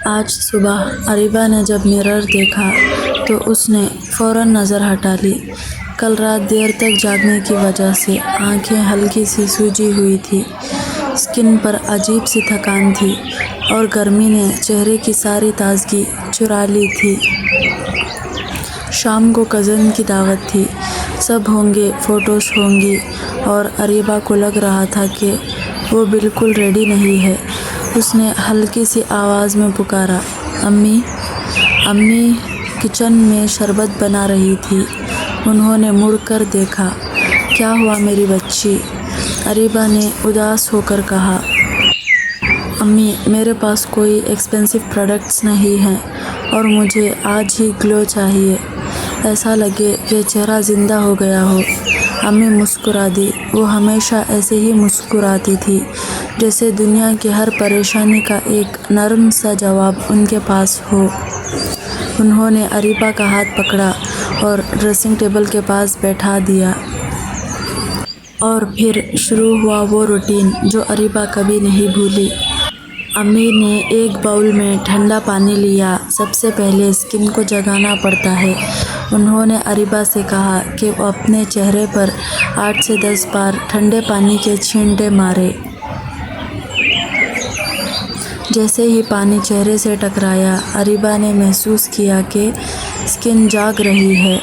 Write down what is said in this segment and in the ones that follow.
آج صبح اریبہ نے جب مرر دیکھا تو اس نے فوراً نظر ہٹا لی۔ کل رات دیر تک جاگنے کی وجہ سے آنکھیں ہلکی سی سوجی ہوئی تھی، اسکن پر عجیب سی تھکان تھی اور گرمی نے چہرے کی ساری تازگی چرا لی تھی۔ شام کو کزن کی دعوت تھی، سب ہوں گے، فوٹوز ہوں گی، اور اریبہ کو لگ رہا تھا کہ وہ بالکل ریڈی نہیں ہے۔ اس نے ہلکی سی آواز میں پکارا، امی۔ امی کچن میں شربت بنا رہی تھی۔ انہوں نے مڑ کر دیکھا۔ کیا ہوا میری بچی؟ اریبہ نے اداس ہو کر کہا۔ امی، میرے پاس کوئی ایکسپینسو پروڈکٹس نہیں ہیں اور مجھے آج ہی گلو چاہیے، ایسا لگے کہ چہرہ زندہ ہو گیا ہو۔ امی مسکرا دی۔ وہ ہمیشہ ایسے ہی مسکراتی تھی، جیسے دنیا کی ہر پریشانی کا ایک نرم سا جواب ان کے پاس ہو۔ انہوں نے اریبہ کا ہاتھ پکڑا اور ڈریسنگ ٹیبل کے پاس بیٹھا دیا۔ اور پھر شروع ہوا وہ روٹین جو اریبہ کبھی نہیں بھولی۔ امی نے ایک باؤل میں ٹھنڈا پانی لیا۔ سب سے پہلے اسکن کو جگانا پڑتا ہے۔ انہوں نے اریبہ سے کہا کہ وہ اپنے چہرے پر 8 سے 10 بار ٹھنڈے پانی کے چھینٹے مارے۔ جیسے ہی پانی چہرے سے ٹکرایا، اریبہ نے محسوس کیا کہ اسکن جاگ رہی ہے۔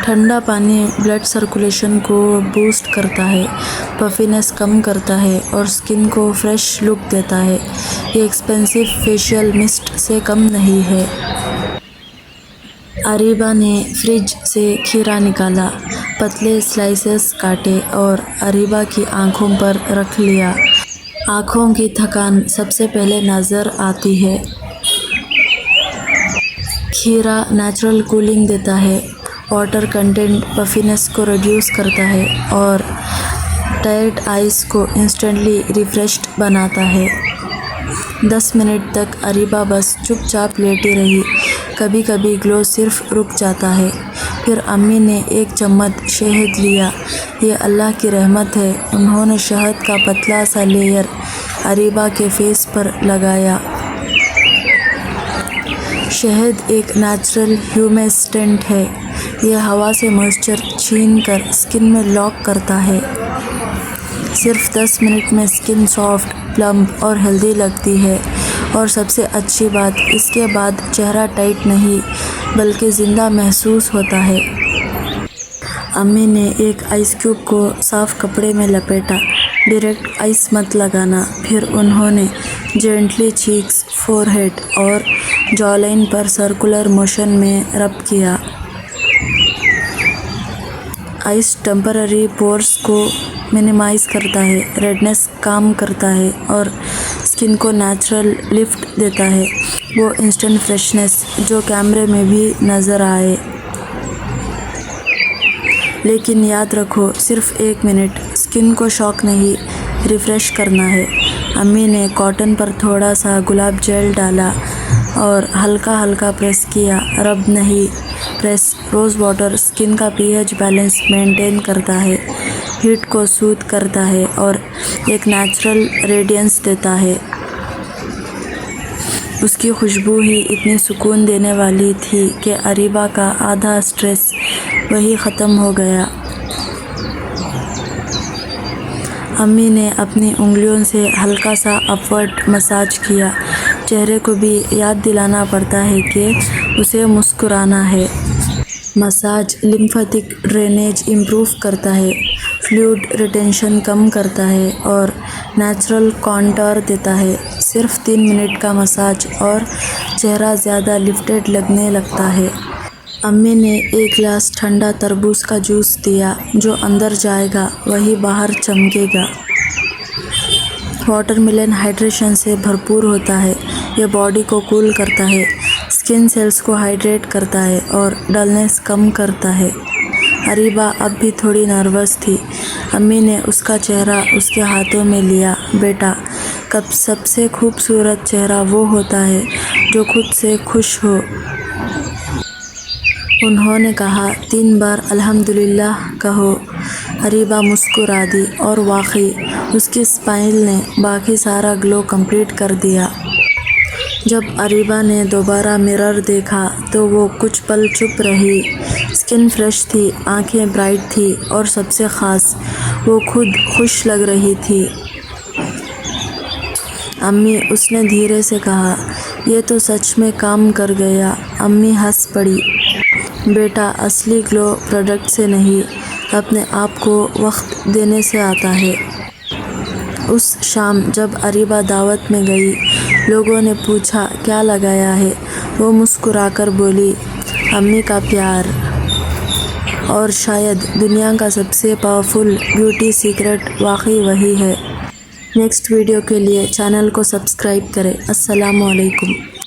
ٹھنڈا پانی بلڈ سرکولیشن کو بوسٹ کرتا ہے، پفینس کم کرتا ہے اور اسکن کو فریش لک دیتا ہے۔ یہ ایکسپینسو فیشیل مسٹ سے کم نہیں ہے۔ اریبہ نے فریج سے کھیرا نکالا، پتلے سلائسز کاٹے اور اریبہ کی آنکھوں پر رکھ لیا۔ آنکھوں کی تھکان سب سے پہلے نظر آتی ہے۔ کھیرا نیچرل کولنگ دیتا ہے، واٹر کنٹینٹ پفینس کو ریڈیوس کرتا ہے اور ٹائرڈ آئیز کو انسٹنٹلی ریفریشڈ بناتا ہے۔ 10 منٹ تک اریبہ بس چپ چاپ لیٹی رہی۔ کبھی کبھی گلو صرف رک جاتا ہے۔ پھر امی نے ایک چمچ شہد لیا۔ یہ اللہ کی رحمت ہے۔ انہوں نے شہد کا پتلا سا لیئر اریبہ کے فیس پر لگایا۔ شہد ایک نیچرل ہیومیسٹنٹ ہے۔ یہ ہوا سے موئسچر چھین کر اسکن میں لاک کرتا ہے۔ صرف 10 منٹ میں اسکن سافٹ، پلمپ اور ہیلدی لگتی ہے، اور سب سے اچھی بات، اس کے بعد چہرہ ٹائٹ نہیں بلکہ زندہ محسوس ہوتا ہے۔ امی نے ایک آئس کیوب کو صاف کپڑے میں لپیٹا۔ ڈائریکٹ آئس مت لگانا۔ پھر انہوں نے جینٹلی چیکس، فور ہیڈ اور جو لائن پر سرکولر موشن میں رب کیا۔ آئس ٹیمپرری پورس کو منیمائز کرتا ہے، ریڈنس کم کرتا ہے اور اسکن کو نیچرل لفٹ دیتا ہے، وہ انسٹنٹ فریشنس جو کیمرے میں بھی نظر آئے۔ لیکن یاد رکھو، صرف 1 منٹ، اسکن کو شاک نہیں، ریفریش کرنا ہے۔ امی نے کاٹن پر تھوڑا سا گلاب جیل ڈالا اور ہلکا ہلکا پریس کیا، رب نہیں، پریس۔ روز واٹر اسکن کا پی ایچ بیلنس مینٹین کرتا ہے، ہیٹ کو سوتھ کرتا ہے اور ایک نیچرل ریڈینس دیتا ہے۔ اس کی خوشبو ہی اتنی سکون دینے والی تھی کہ اریبہ کا آدھا اسٹریس وہی ختم ہو گیا۔ امی نے اپنی انگلیوں سے ہلکا سا اپورڈ مساج کیا۔ چہرے کو بھی یاد دلانا پڑتا ہے کہ اسے مسکرانا ہے۔ مساج لمفیٹک ڈرینیج امپروو کرتا ہے، فلوئڈ ریٹینشن کم کرتا ہے اور نیچرل کانٹور دیتا ہے۔ صرف 3 منٹ کا مساج اور چہرہ زیادہ لفٹڈ لگنے لگتا ہے۔ امی نے ایک گلاس ٹھنڈا تربوز کا جوس دیا۔ جو اندر جائے گا وہی باہر چمکے گا۔ واٹر میلن ہائیڈریشن سے بھرپور ہوتا ہے۔ یہ باڈی کو کول کرتا ہے، اسکن سیلز کو ہائیڈریٹ کرتا ہے اور ڈلنس کم کرتا ہے۔ اریبہ اب بھی تھوڑی نروس تھی۔ امی نے اس کا چہرہ اس کے ہاتھوں میں لیا۔ بیٹا، سب سے خوبصورت چہرہ وہ ہوتا ہے جو خود سے خوش ہو۔ انہوں نے کہا، 3 بار الحمدللہ کہو۔ اریبہ مسکرا دی اور واقعی اس کی اسمائل نے باقی سارا گلو کمپلیٹ کر دیا۔ جب اریبہ نے دوبارہ مرر دیکھا تو وہ کچھ پل چپ رہی۔ اسکن فریش تھی، آنکھیں برائٹ تھی اور سب سے خاص وہ خود خوش لگ رہی تھی۔ امی، اس نے دھیرے سے کہا، یہ تو سچ میں کام کر گیا۔ امی ہنس پڑی۔ بیٹا، اصلی گلو پروڈکٹ سے نہیں، اپنے آپ کو وقت دینے سے آتا ہے۔ اس شام جب اریبہ دعوت میں گئی، لوگوں نے پوچھا کیا لگایا ہے؟ وہ مسکرا کر بولی، امی کا پیار۔ اور شاید دنیا کا سب سے پاورفل بیوٹی سیکرٹ واقعی وہی ہے۔ نیکسٹ ویڈیو کے لیے چینل کو سبسکرائب کریں۔ السلام علیکم۔